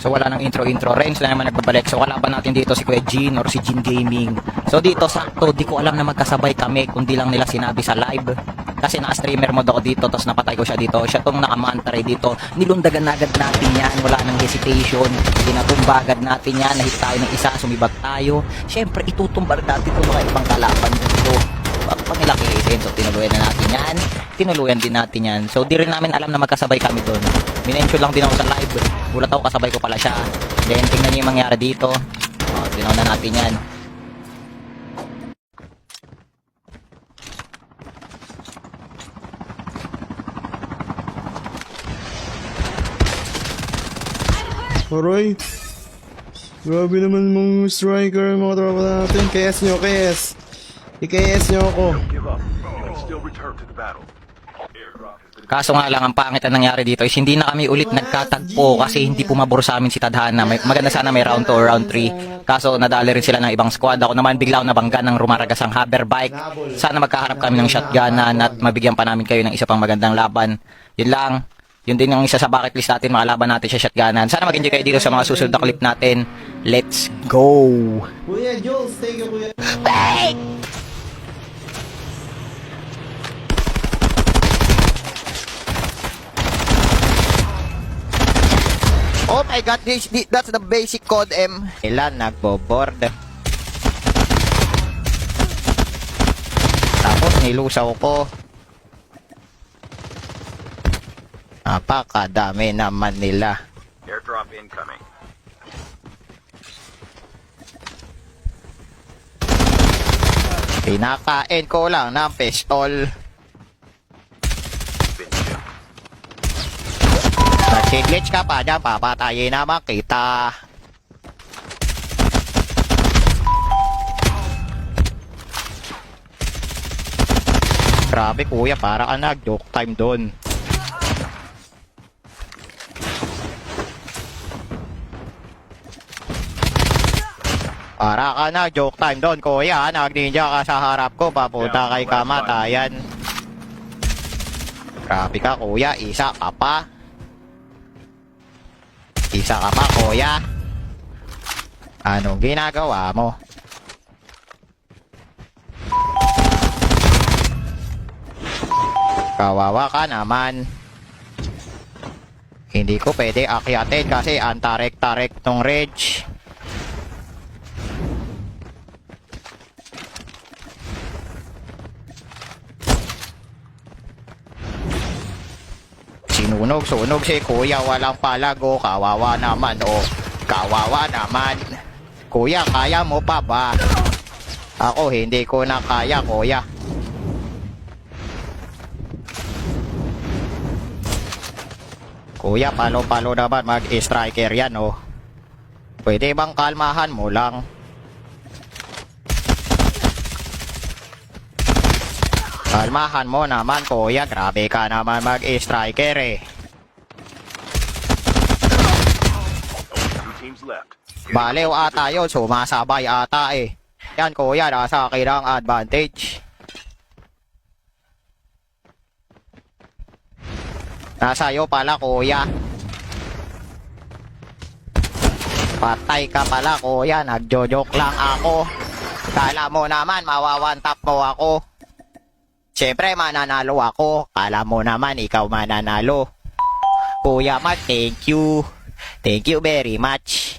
So wala nang intro-intro. Renz na naman nagbabalik. So kalaban natin dito si Kuya Jean or si Jean Gaming. So dito sakto, di ko alam na magkasabay kami kundi lang nila sinabi sa live. Kasi naka-streamer mode ako dito, tapos napatay ko siya dito. Siya tong nakamantray dito. Nilundagan agad natin yan. Wala nang hesitation. Pinatumba agad natin yan. Nahit tayo ng isa, sumibag tayo. Siyempre, itutumbar natin itong mga ibang kalaban dito. Pag nila kilitin. So tinuluyan na natin yan. Tinuluyan din natin yan. So di rin namin alam na magkasabay kami doon. Minention lang din ako sa live. Gulat ako, kasabay ko pala siya. Then tingnan niyo yung mangyari dito. Tinaw na natin yan. Alright. Grabe naman mong striker mga tropa natin. KS nyo, KS. I-KS nyo ako. Kaso nga lang, ang pangit na nangyari dito is hindi na kami ulit nagkatagpo kasi hindi pumabor sa amin si Tadhana. Maganda sana may round 2 or round 3. Kaso nadali rin sila ng ibang squad. Ako naman bigla ako nabangga ng rumaragasang hoverbike. Sana magkaharap kami ng shotgunan at mabigyan pa namin kayo ng isa pang magandang laban. Yun lang. Yun din ang isa sa bucket list natin, makalaban natin sa shotgunan. Sana mag-enjoy kayo dito sa mga susunod na clip natin. Let's go! Kuya Jules, thank you kuya. Oh my god, that's the basic code M. Ilan nagbo-board. Tapos nilusaw ko. Napakadami naman nila. Airdrop incoming. Pinakain ko lang ng pistol. Nag-glitch ka pa dyan, papatayin naman kita. Grabe kuya, para ka nag-joke time doon. Para ka nag-joke time doon kuya, nag-ninja ka sa harap ko, papunta kay kamatayan. Grabe ka kuya, isa ka pa. Isa ka pa, kuya. Anong ginagawa mo? Kawawa ka naman. Hindi ko pwede akyatin kasi antarek-tarek tong ridge. Sinunog si kuya, walang palago. Kawawa naman, oh. Kawawa naman. Kuya, kaya mo pa ba? Ako, hindi ko na kaya, kuya. Kuya, palo-palo naman mag-striker yan, oh. Pwede bang kalmahan mo lang? Kalmahan mo naman kuya, grabe ka naman mag-striker eh. Balew ata yun, sumasabay ata eh. Yan kuya, nasa akin ang advantage. Nasa iyo pala kuya. Patay ka pala kuya, nagjo-joke lang ako. Kala mo naman mawawantap mo ako. Siyempre, mananalo ako. Kala mo naman, ikaw mananalo. Kuya Matt, thank you. Thank you very much.